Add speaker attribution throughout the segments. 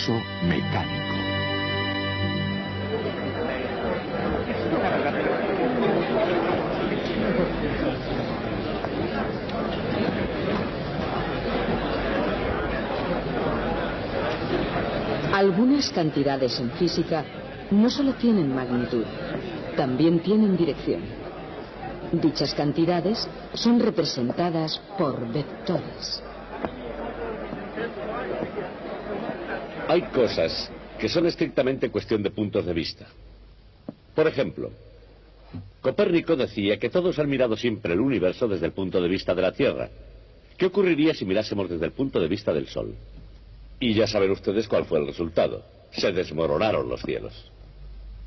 Speaker 1: colapso mecánico.
Speaker 2: Algunas cantidades en física no solo tienen magnitud, también tienen dirección. Dichas cantidades son representadas por vectores.
Speaker 3: Hay cosas que son estrictamente cuestión de puntos de vista. Por ejemplo, Copérnico decía que todos han mirado siempre el universo desde el punto de vista de la Tierra. ¿Qué ocurriría si mirásemos desde el punto de vista del Sol? Y ya saben ustedes cuál fue el resultado. Se desmoronaron los cielos.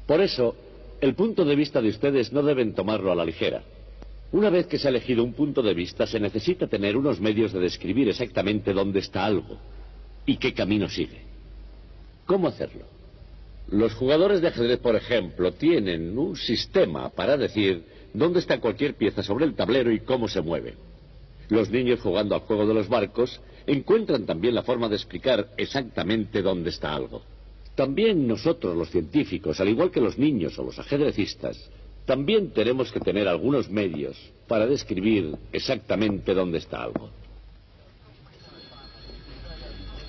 Speaker 3: Por eso, el punto de vista de ustedes no deben tomarlo a la ligera. Una vez que se ha elegido un punto de vista, se necesita tener unos medios de describir exactamente dónde está algo y qué camino sigue. ¿Cómo hacerlo? Los jugadores de ajedrez, por ejemplo, tienen un sistema para decir dónde está cualquier pieza sobre el tablero y cómo se mueve. Los niños jugando al juego de los barcos encuentran también la forma de explicar exactamente dónde está algo. También nosotros, los científicos, al igual que los niños o los ajedrecistas, también tenemos que tener algunos medios para describir exactamente dónde está algo.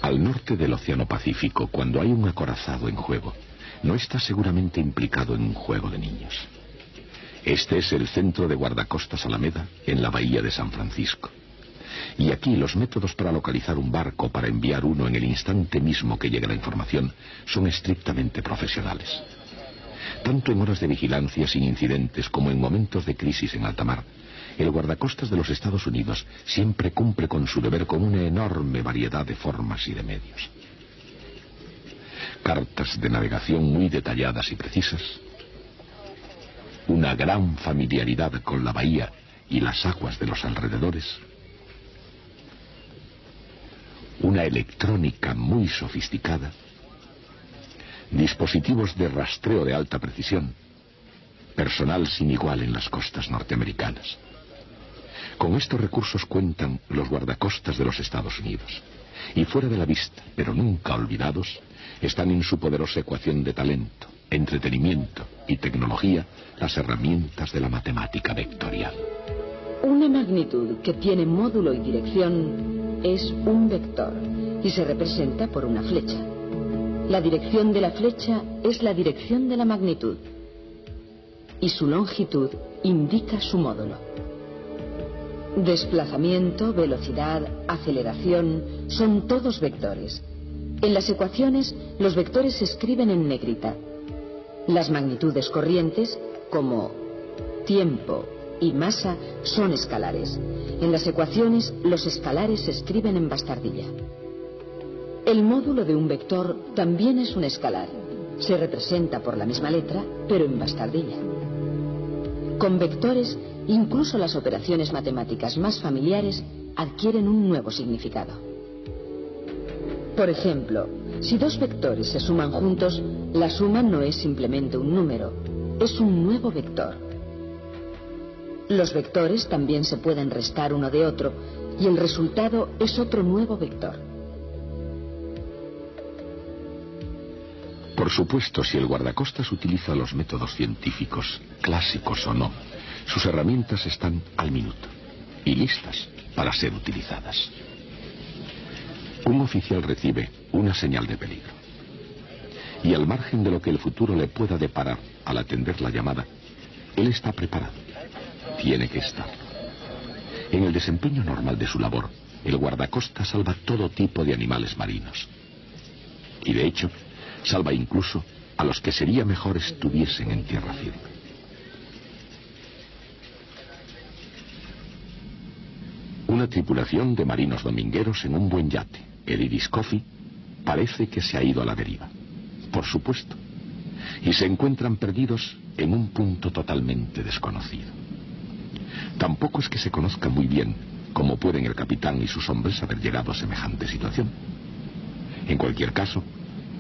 Speaker 1: Al norte del Océano Pacífico, cuando hay un acorazado en juego, no está seguramente implicado en un juego de niños. Este es el centro de guardacostas Alameda, en la bahía de San Francisco. Y aquí los métodos para localizar un barco, para enviar uno en el instante mismo que llegue la información, son estrictamente profesionales. Tanto en horas de vigilancia sin incidentes como en momentos de crisis en alta mar, el guardacostas de los Estados Unidos siempre cumple con su deber con una enorme variedad de formas y de medios. Cartas de navegación muy detalladas y precisas, una gran familiaridad con la bahía y las aguas de los alrededores, una electrónica muy sofisticada, dispositivos de rastreo de alta precisión, personal sin igual en las costas norteamericanas. Con estos recursos cuentan los guardacostas de los Estados Unidos. Y fuera de la vista, pero nunca olvidados, están en su poderosa ecuación de talento, entretenimiento y tecnología las herramientas de la matemática vectorial.
Speaker 2: Una magnitud que tiene módulo y dirección es un vector y se representa por una flecha. La dirección de la flecha es la dirección de la magnitud y su longitud indica su módulo. Desplazamiento, velocidad, aceleración son todos vectores. En las ecuaciones los vectores se escriben en negrita. Las magnitudes corrientes, como tiempo y masa, son escalares. En las ecuaciones los escalares se escriben en bastardilla. El módulo de un vector también es un escalar. Se representa por la misma letra, pero en bastardilla. Con vectores, incluso las operaciones matemáticas más familiares adquieren un nuevo significado. Por ejemplo, si dos vectores se suman juntos, la suma no es simplemente un número, es un nuevo vector. Los vectores también se pueden restar uno de otro y el resultado es otro nuevo vector.
Speaker 1: Por supuesto, si el guardacostas utiliza los métodos científicos, clásicos o no, sus herramientas están al minuto y listas para ser utilizadas. Un oficial recibe una señal de peligro y al margen de lo que el futuro le pueda deparar al atender la llamada, él está preparado. Tiene que estar. En el desempeño normal de su labor, el guardacostas salva todo tipo de animales marinos. Y de hecho, salva incluso a los que sería mejor estuviesen en tierra firme. Una tripulación de marinos domingueros en un buen yate, el Iris Coffee, parece que se ha ido a la deriva. Por supuesto. Y se encuentran perdidos en un punto totalmente desconocido. Tampoco es que se conozca muy bien cómo pueden el capitán y sus hombres haber llegado a semejante situación. En cualquier caso,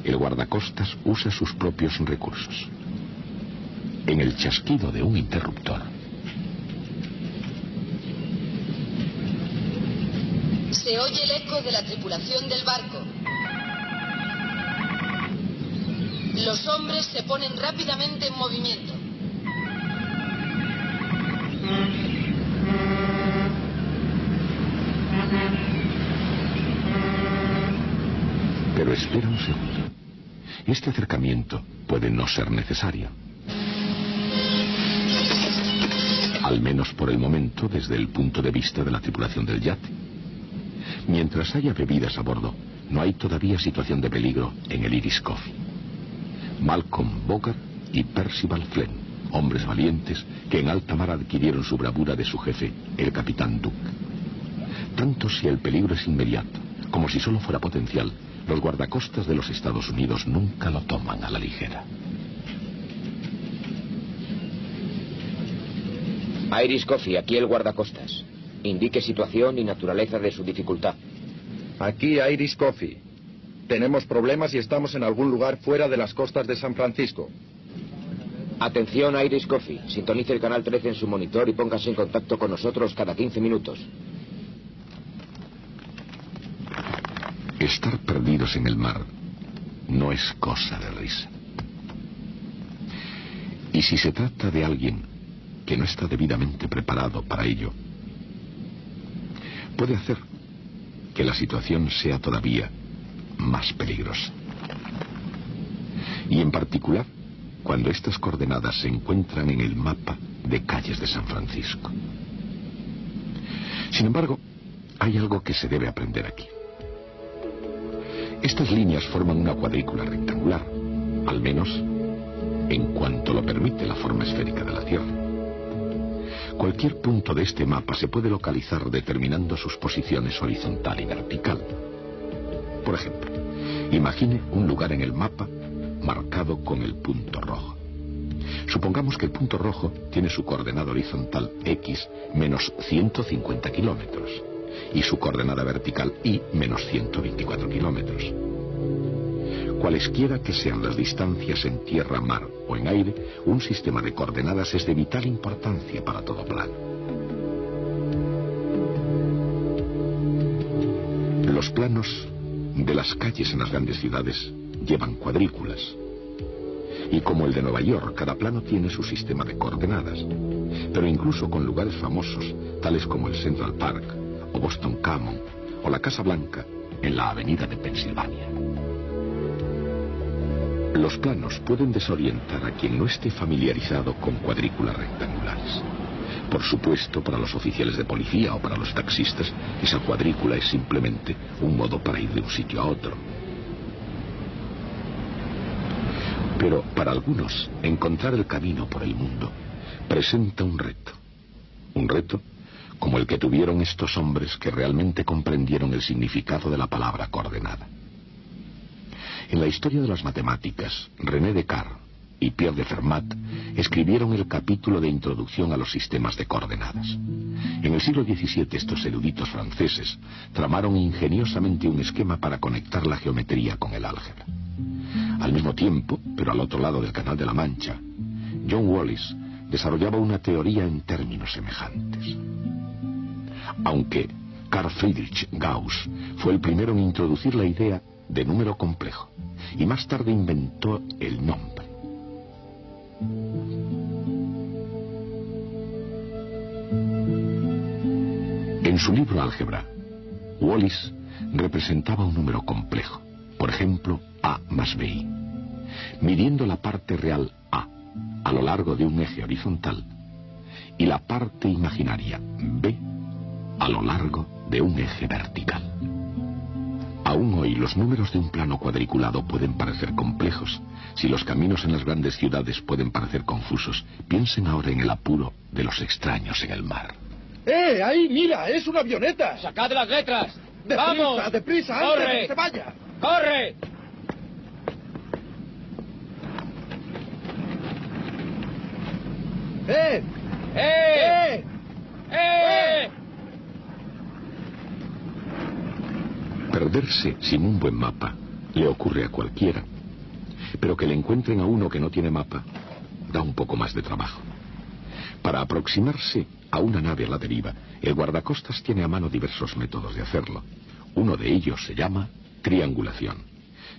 Speaker 1: el guardacostas usa sus propios recursos. En el chasquido de un interruptor,
Speaker 4: se oye el eco de la tripulación del barco. Los hombres se ponen rápidamente en movimiento.
Speaker 1: Pero espera un segundo. Este acercamiento puede no ser necesario. Al menos por el momento, desde el punto de vista de la tripulación del yate. Mientras haya bebidas a bordo, no hay todavía situación de peligro en el Irish Coffee. Malcolm Bogart y Percival Flynn, hombres valientes que en alta mar adquirieron su bravura de su jefe, el capitán Duke. Tanto si el peligro es inmediato, como si solo fuera potencial, los guardacostas de los Estados Unidos nunca lo toman a la ligera.
Speaker 5: Irish Coffee, aquí el guardacostas. Indique situación y naturaleza de su dificultad.
Speaker 6: Aquí Irish Coffee. Tenemos problemas y estamos en algún lugar fuera de las costas de San Francisco.
Speaker 5: Atención, Irish Coffee. Sintonice el canal 13 en su monitor y póngase en contacto con nosotros cada 15 minutos.
Speaker 1: Estar perdidos en el mar no es cosa de risa. Y si se trata de alguien que no está debidamente preparado para ello, puede hacer que la situación sea todavía más peligrosa. Y en particular, cuando estas coordenadas se encuentran en el mapa de calles de San Francisco. Sin embargo, hay algo que se debe aprender aquí. Estas líneas forman una cuadrícula rectangular, al menos en cuanto lo permite la forma esférica de la Tierra. Cualquier punto de este mapa se puede localizar determinando sus posiciones horizontal y vertical. Por ejemplo, imagine un lugar en el mapa marcado con el punto rojo. Supongamos que el punto rojo tiene su coordenada horizontal x menos 150 kilómetros y su coordenada vertical y menos 124 kilómetros. Cualesquiera que sean las distancias en tierra, mar o en aire, un sistema de coordenadas es de vital importancia para todo plano. Los planos de las calles en las grandes ciudades llevan cuadrículas. Y como el de Nueva York, cada plano tiene su sistema de coordenadas. Pero incluso con lugares famosos, tales como el Central Park, o Boston Common, o la Casa Blanca, en la avenida de Pensilvania. Los planos pueden desorientar a quien no esté familiarizado con cuadrículas rectangulares. Por supuesto, para los oficiales de policía o para los taxistas, esa cuadrícula es simplemente un modo para ir de un sitio a otro. Pero para algunos, encontrar el camino por el mundo presenta un reto. Un reto como el que tuvieron estos hombres que realmente comprendieron el significado de la palabra coordenada. En la historia de las matemáticas, René Descartes y Pierre de Fermat escribieron el capítulo de introducción a los sistemas de coordenadas. En el siglo XVII estos eruditos franceses tramaron ingeniosamente un esquema para conectar la geometría con el álgebra. Al mismo tiempo, pero al otro lado del Canal de la Mancha, John Wallis desarrollaba una teoría en términos semejantes. Aunque Carl Friedrich Gauss fue el primero en introducir la idea de número complejo y más tarde inventó el nombre. En su libro Álgebra, Wallis representaba un número complejo, por ejemplo A más BI, midiendo la parte real a lo largo de un eje horizontal y la parte imaginaria B a lo largo de un eje vertical. Aún hoy los números de un plano cuadriculado pueden parecer complejos. Si los caminos en las grandes ciudades pueden parecer confusos, piensen ahora en el apuro de los extraños en el mar.
Speaker 6: ¡Ahí, mira! ¡Es una avioneta!
Speaker 5: ¡Sacad las letras!
Speaker 6: ¡Deprisa,
Speaker 5: ¡Vamos!
Speaker 6: deprisa!
Speaker 5: ¡Corre!
Speaker 6: ¡Antes de que se vaya!
Speaker 5: ¡Corre!
Speaker 6: ¡Eh!
Speaker 5: ¡Eh! ¡Eh!
Speaker 1: Perderse sin un buen mapa le ocurre a cualquiera, pero que le encuentren a uno que no tiene mapa da un poco más de trabajo. Para aproximarse a una nave a la deriva, el guardacostas tiene a mano diversos métodos de hacerlo. Uno de ellos se llama triangulación.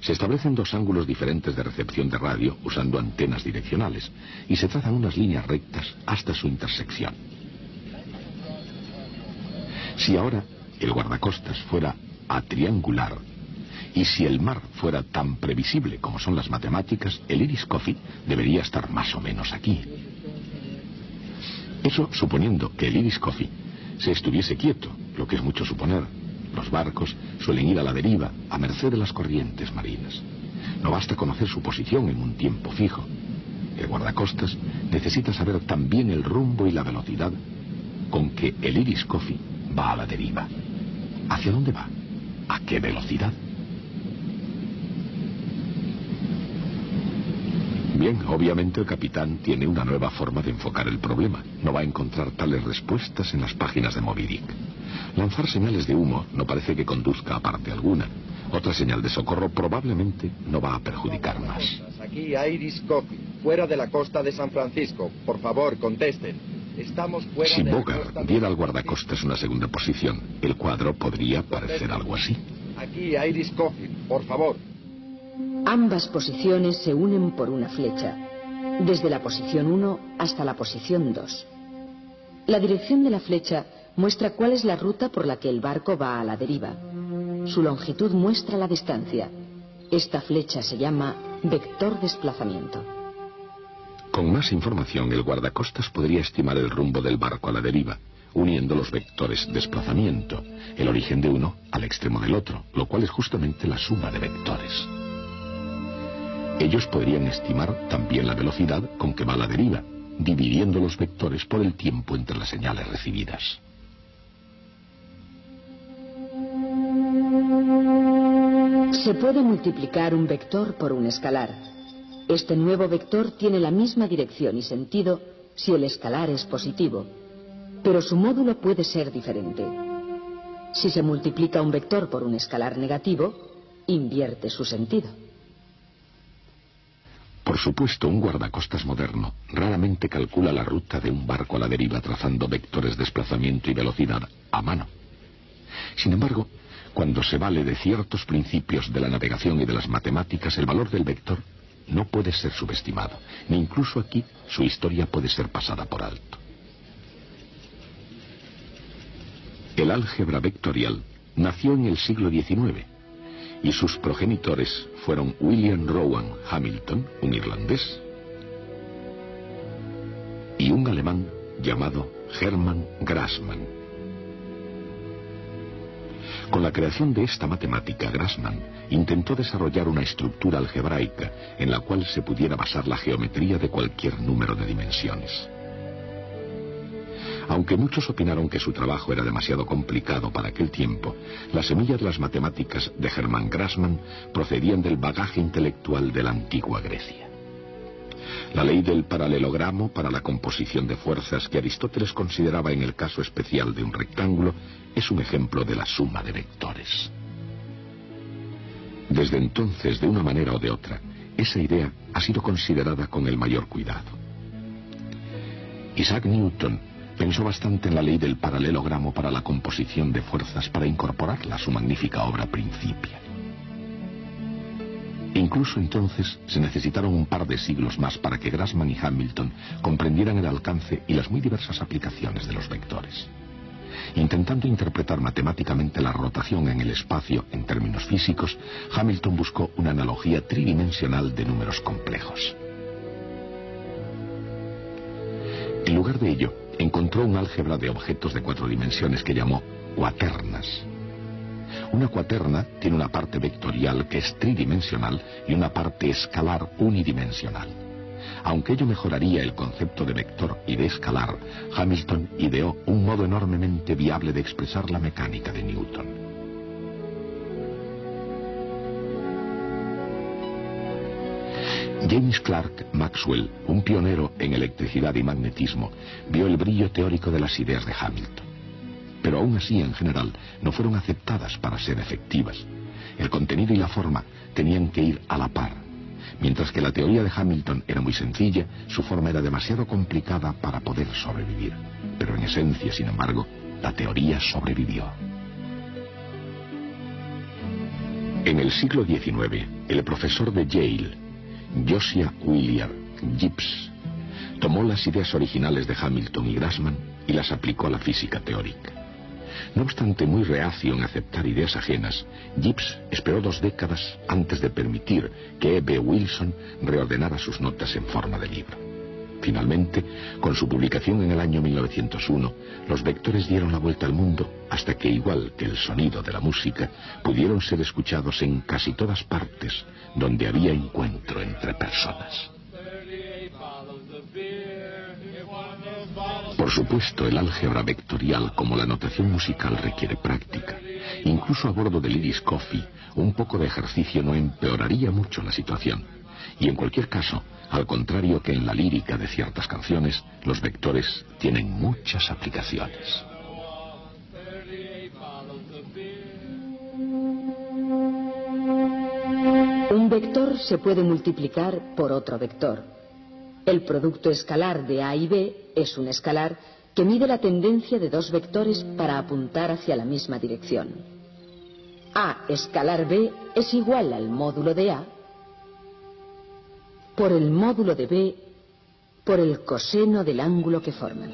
Speaker 1: Se establecen dos ángulos diferentes de recepción de radio usando antenas direccionales y se trazan unas líneas rectas hasta su intersección. Si ahora el guardacostas fuera atriangular y si el mar fuera tan previsible como son las matemáticas, el Iris Coffee debería estar más o menos aquí. Eso suponiendo que el Iris Coffee se estuviese quieto, lo que es mucho suponer. Los barcos suelen ir a la deriva, a merced de las corrientes marinas. No basta conocer su posición en un tiempo fijo. El guardacostas necesita saber también el rumbo y la velocidad con que el Iris Coffee va a la deriva. ¿Hacia dónde va? ¿A qué velocidad? Bien, obviamente el capitán tiene una nueva forma de enfocar el problema. No va a encontrar tales respuestas en las páginas de Moby Dick. Lanzar señales de humo no parece que conduzca a parte alguna. Otra señal de socorro probablemente no va a perjudicar más.
Speaker 6: Aquí Iris Coffee, fuera de la costa de San Francisco. Por favor, contesten. Estamos fuera
Speaker 1: Si
Speaker 6: de la
Speaker 1: Bogart
Speaker 6: costa de
Speaker 1: diera
Speaker 6: San
Speaker 1: al guardacostas una segunda posición, el cuadro podría parecer algo así.
Speaker 6: Aquí Iris Coffee, por favor.
Speaker 2: Ambas posiciones se unen por una flecha, desde la posición 1 hasta la posición 2. La dirección de la flecha muestra cuál es la ruta por la que el barco va a la deriva. Su longitud muestra la distancia. Esta flecha se llama vector desplazamiento.
Speaker 1: Con más información, el guardacostas podría estimar el rumbo del barco a la deriva, uniendo los vectores desplazamiento, el origen de uno al extremo del otro, lo cual es justamente la suma de vectores. Ellos podrían estimar también la velocidad con que va a la deriva, dividiendo los vectores por el tiempo entre las señales recibidas.
Speaker 2: Se puede multiplicar un vector por un escalar. Este nuevo vector tiene la misma dirección y sentido si el escalar es positivo, pero su módulo puede ser diferente. Si se multiplica un vector por un escalar negativo, invierte su sentido.
Speaker 1: Por supuesto, un guardacostas moderno raramente calcula la ruta de un barco a la deriva trazando vectores de desplazamiento y velocidad a mano. Sin embargo, cuando se vale de ciertos principios de la navegación y de las matemáticas, el valor del vector no puede ser subestimado, ni incluso aquí su historia puede ser pasada por alto. El álgebra vectorial nació en el siglo XIX y sus progenitores fueron William Rowan Hamilton, un irlandés, y un alemán llamado Hermann Grassmann. Con la creación de esta matemática, Grassmann intentó desarrollar una estructura algebraica en la cual se pudiera basar la geometría de cualquier número de dimensiones. Aunque muchos opinaron que su trabajo era demasiado complicado para aquel tiempo, la semilla de las matemáticas de Hermann Grassmann procedían del bagaje intelectual de la antigua Grecia. La ley del paralelogramo para la composición de fuerzas que Aristóteles consideraba en el caso especial de un rectángulo es un ejemplo de la suma de vectores. Desde entonces, de una manera o de otra, esa idea ha sido considerada con el mayor cuidado. Isaac Newton pensó bastante en la ley del paralelogramo para la composición de fuerzas para incorporarla a su magnífica obra Principia. Incluso entonces se necesitaron un par de siglos más para que Grassmann y Hamilton comprendieran el alcance y las muy diversas aplicaciones de los vectores. Intentando interpretar matemáticamente la rotación en el espacio en términos físicos, Hamilton buscó una analogía tridimensional de números complejos. En lugar de ello, encontró un álgebra de objetos de 4 dimensiones que llamó cuaternas. Una cuaterna tiene una parte vectorial que es tridimensional y una parte escalar unidimensional. Aunque ello mejoraría el concepto de vector y de escalar, Hamilton ideó un modo enormemente viable de expresar la mecánica de Newton. James Clerk Maxwell, un pionero en electricidad y magnetismo, vio el brillo teórico de las ideas de Hamilton. Pero aún así, en general, no fueron aceptadas para ser efectivas. El contenido y la forma tenían que ir a la par. Mientras que la teoría de Hamilton era muy sencilla, su forma era demasiado complicada para poder sobrevivir. Pero en esencia, sin embargo, la teoría sobrevivió. En el siglo XIX, el profesor de Yale, Josiah Willard Gibbs, tomó las ideas originales de Hamilton y Grassmann y las aplicó a la física teórica. No obstante, muy reacio en aceptar ideas ajenas, Gibbs esperó 2 décadas antes de permitir que E.B. Wilson reordenara sus notas en forma de libro. Finalmente, con su publicación en el año 1901, los vectores dieron la vuelta al mundo hasta que, igual que el sonido de la música, pudieron ser escuchados en casi todas partes donde había encuentro entre personas. Por supuesto, el álgebra vectorial como la notación musical requiere práctica. Incluso a bordo del Irish Coffee, un poco de ejercicio no empeoraría mucho la situación. Y en cualquier caso, al contrario que en la lírica de ciertas canciones, los vectores tienen muchas aplicaciones.
Speaker 2: Un vector se puede multiplicar por otro vector. El producto escalar de A y B es un escalar que mide la tendencia de 2 vectores para apuntar hacia la misma dirección. A escalar B es igual al módulo de A por el módulo de B por el coseno del ángulo que forman.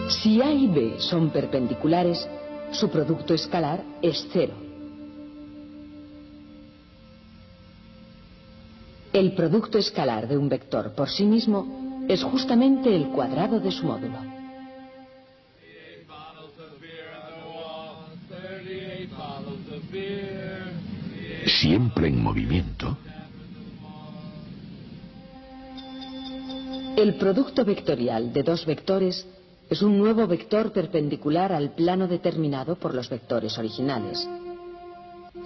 Speaker 2: Si A y B son perpendiculares, su producto escalar es 0. El producto escalar de un vector por sí mismo es justamente el cuadrado de su módulo.
Speaker 1: Siempre en movimiento.
Speaker 2: El producto vectorial de 2 vectores es un nuevo vector perpendicular al plano determinado por los vectores originales.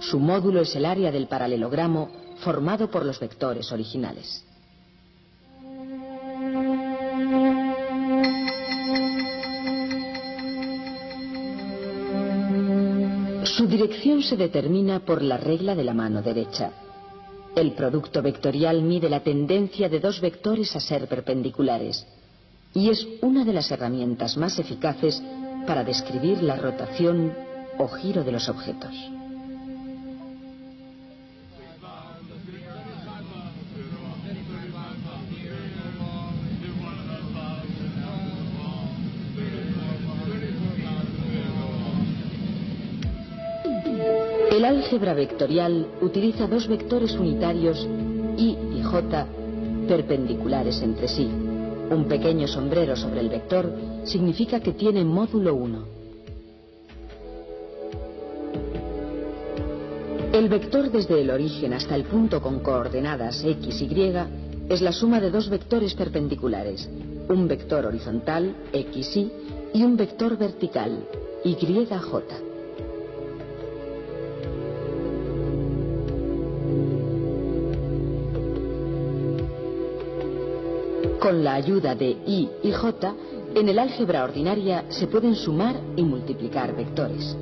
Speaker 2: Su módulo es el área del paralelogramo formado por los vectores originales. Su dirección se determina por la regla de la mano derecha. El producto vectorial mide la tendencia de 2 vectores a ser perpendiculares y es una de las herramientas más eficaces para describir la rotación o giro de los objetos. El álgebra vectorial utiliza 2 vectores unitarios I y J perpendiculares entre sí. Un pequeño sombrero sobre el vector significa que tiene módulo 1. El vector desde el origen hasta el punto con coordenadas X, Y es la suma de 2 vectores perpendiculares, un vector horizontal, XY, y un vector vertical, YJ. Con la ayuda de I y J, en el álgebra ordinaria se pueden sumar y multiplicar vectores.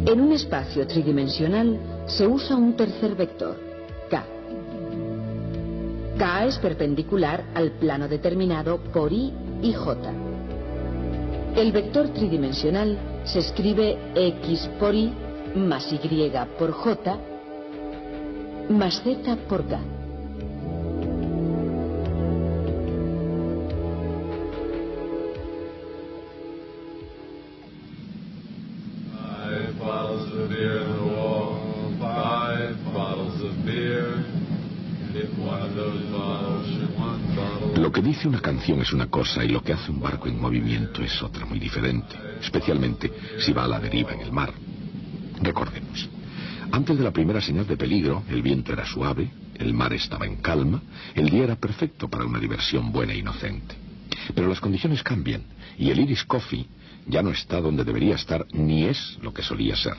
Speaker 2: En un espacio tridimensional se usa un tercer vector, K. K es perpendicular al plano determinado por I y J. El vector tridimensional se escribe X por Y más Y por J más Z por K.
Speaker 1: Lo que dice una canción es una cosa y lo que hace un barco en movimiento es otra muy diferente, especialmente si va a la deriva en el mar. Recordemos, antes de la primera señal de peligro, el viento era suave, el mar estaba en calma, el día era perfecto para una diversión buena e inocente. Pero las condiciones cambian y el Irish Coffee ya no está donde debería estar, ni es lo que solía ser.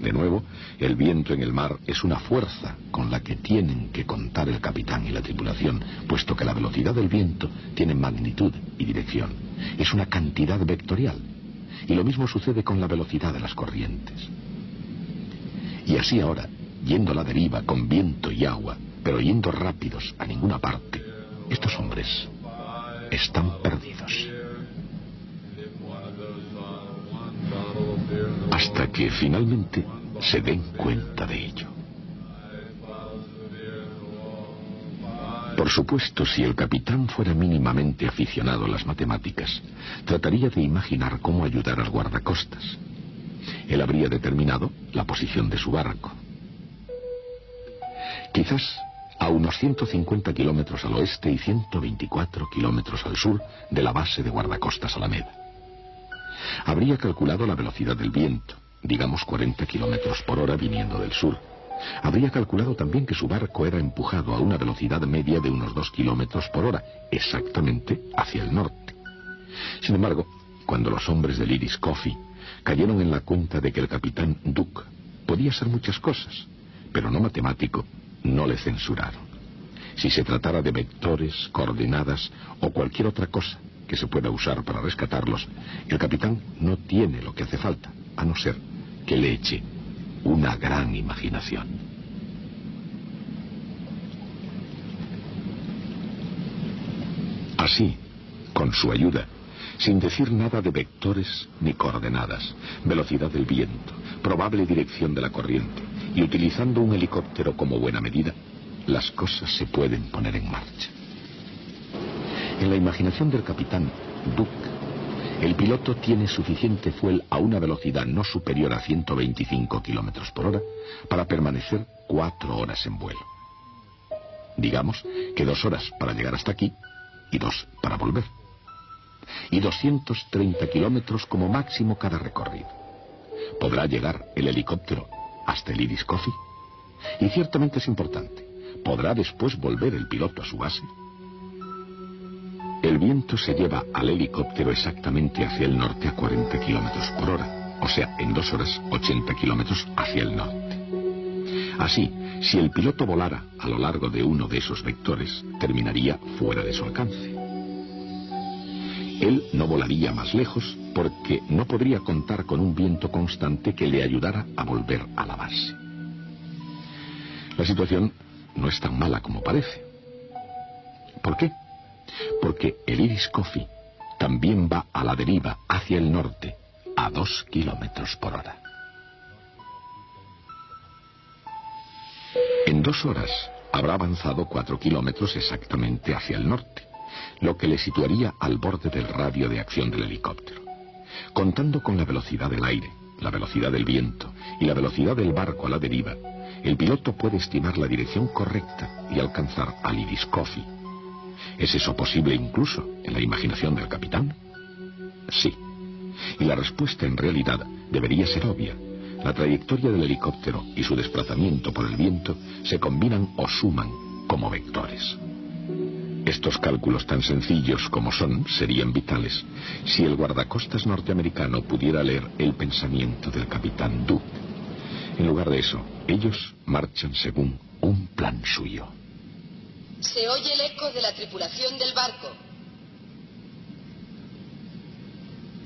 Speaker 1: De nuevo, el viento en el mar es una fuerza con la que tienen que contar el capitán y la tripulación, puesto que la velocidad del viento tiene magnitud y dirección. Es una cantidad vectorial. Y lo mismo sucede con la velocidad de las corrientes. Y así ahora, yendo a la deriva con viento y agua, pero yendo rápidos a ninguna parte, estos hombres están perdidos. Hasta que finalmente se den cuenta de ello. Por supuesto, si el capitán fuera mínimamente aficionado a las matemáticas, trataría de imaginar cómo ayudar al guardacostas. Él habría determinado la posición de su barco. Quizás a unos 150 kilómetros al oeste y 124 kilómetros al sur de la base de guardacostas Alameda. Habría calculado la velocidad del viento, digamos 40 kilómetros por hora viniendo del sur. Habría calculado también que su barco era empujado a una velocidad media de unos 2 kilómetros por hora, exactamente hacia el norte. Sin embargo, cuando los hombres del Iris Coffee cayeron en la cuenta de que el capitán Duke podía ser muchas cosas, pero no matemático, no le censuraron. Si se tratara de vectores, coordenadas o cualquier otra cosa que se pueda usar para rescatarlos, el capitán no tiene lo que hace falta, a no ser que le eche una gran imaginación. Así, con su ayuda, sin decir nada de vectores ni coordenadas, velocidad del viento, probable dirección de la corriente, y utilizando un helicóptero como buena medida, las cosas se pueden poner en marcha. En la imaginación del capitán Duke, el piloto tiene suficiente fuel a una velocidad no superior a 125 kilómetros por hora para permanecer 4 horas en vuelo. Digamos que 2 horas para llegar hasta aquí y 2 para volver. Y 230 kilómetros como máximo cada recorrido. ¿Podrá llegar el helicóptero hasta el Iris Coffee? Y ciertamente es importante, ¿podrá después volver el piloto a su base? El viento se lleva al helicóptero exactamente hacia el norte a 40 kilómetros por hora, o sea, en 2 horas 80 kilómetros hacia el norte. Así, si el piloto volara a lo largo de uno de esos vectores, terminaría fuera de su alcance. Él no volaría más lejos porque no podría contar con un viento constante que le ayudara a volver a la base. La situación no es tan mala como parece. ¿Por qué? Porque el Iris Coffee también va a la deriva hacia el norte a 2 kilómetros por hora. En 2 horas habrá avanzado 4 kilómetros exactamente hacia el norte, lo que le situaría al borde del radio de acción del helicóptero. Contando con la velocidad del aire, la velocidad del viento y la velocidad del barco a la deriva, el piloto puede estimar la dirección correcta y alcanzar al Iris Coffee. ¿Es eso posible incluso en la imaginación del capitán? Sí. Y la respuesta en realidad debería ser obvia. La trayectoria del helicóptero y su desplazamiento por el viento se combinan o suman como vectores. Estos cálculos tan sencillos como son serían vitales si el guardacostas norteamericano pudiera leer el pensamiento del capitán Duke. En lugar de eso, ellos marchan según un plan suyo.
Speaker 4: Se oye el eco de la tripulación del barco.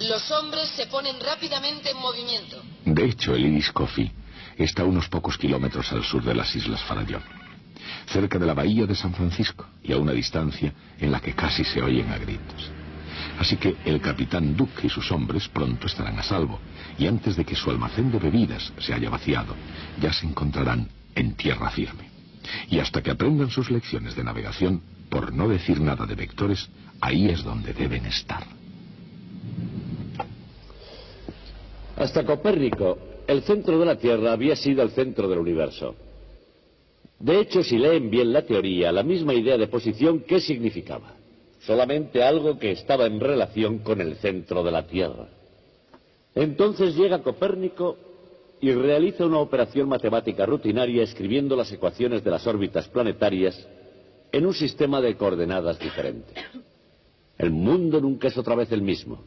Speaker 4: Los hombres se ponen rápidamente en movimiento.
Speaker 1: De hecho, el Iris Coffee está a unos pocos kilómetros al sur de las Islas Farallón, cerca de la bahía de San Francisco y a una distancia en la que casi se oyen a gritos. Así que el capitán Duke y sus hombres pronto estarán a salvo, y antes de que su almacén de bebidas se haya vaciado, ya se encontrarán en tierra firme. Y hasta que aprendan sus lecciones de navegación, por no decir nada de vectores, ahí es donde deben estar.
Speaker 3: Hasta Copérnico, el centro de la Tierra había sido el centro del universo. De hecho, si leen bien la teoría, la misma idea de posición, ¿qué significaba? Solamente algo que estaba en relación con el centro de la Tierra. Entonces llega Copérnico y realiza una operación matemática rutinaria escribiendo las ecuaciones de las órbitas planetarias en un sistema de coordenadas diferente. El mundo nunca es otra vez el mismo.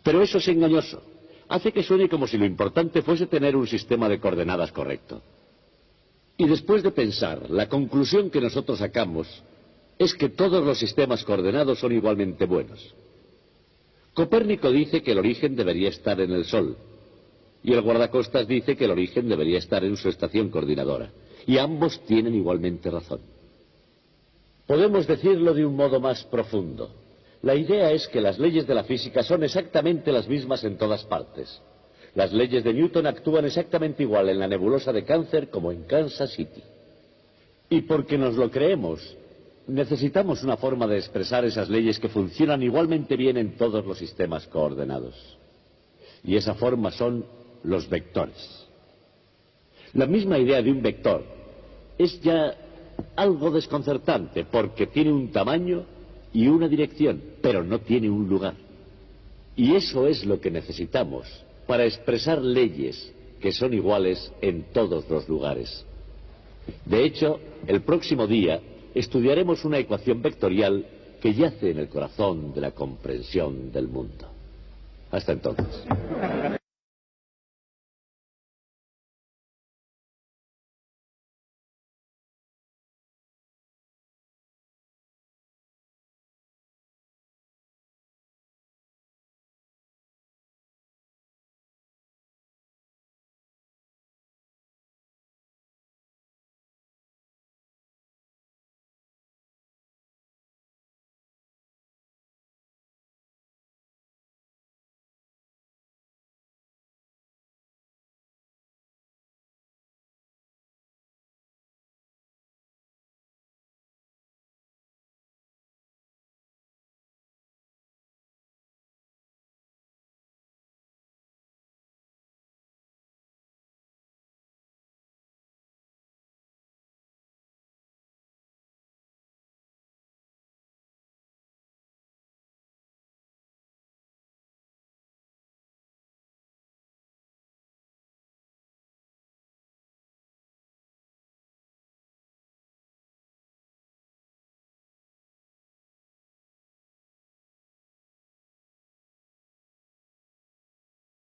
Speaker 3: Pero eso es engañoso. Hace que suene como si lo importante fuese tener un sistema de coordenadas correcto. Y después de pensar, la conclusión que nosotros sacamos es que todos los sistemas coordenados son igualmente buenos. Copérnico dice que el origen debería estar en el Sol, y el guardacostas dice que el origen debería estar en su estación coordinadora, y ambos tienen igualmente razón. Podemos decirlo de un modo más profundo. La idea es que las leyes de la física son exactamente las mismas en todas partes. Las leyes de Newton actúan exactamente igual en la nebulosa de Cáncer como en Kansas City. Y porque nos lo creemos, necesitamos una forma de expresar esas leyes que funcionan igualmente bien en todos los sistemas coordenados. Y esa forma son los vectores. La misma idea de un vector es ya algo desconcertante porque tiene un tamaño y una dirección, pero no tiene un lugar. Y eso es lo que necesitamos para expresar leyes que son iguales en todos los lugares. De hecho, el próximo día estudiaremos una ecuación vectorial que yace en el corazón de la comprensión del mundo. Hasta entonces.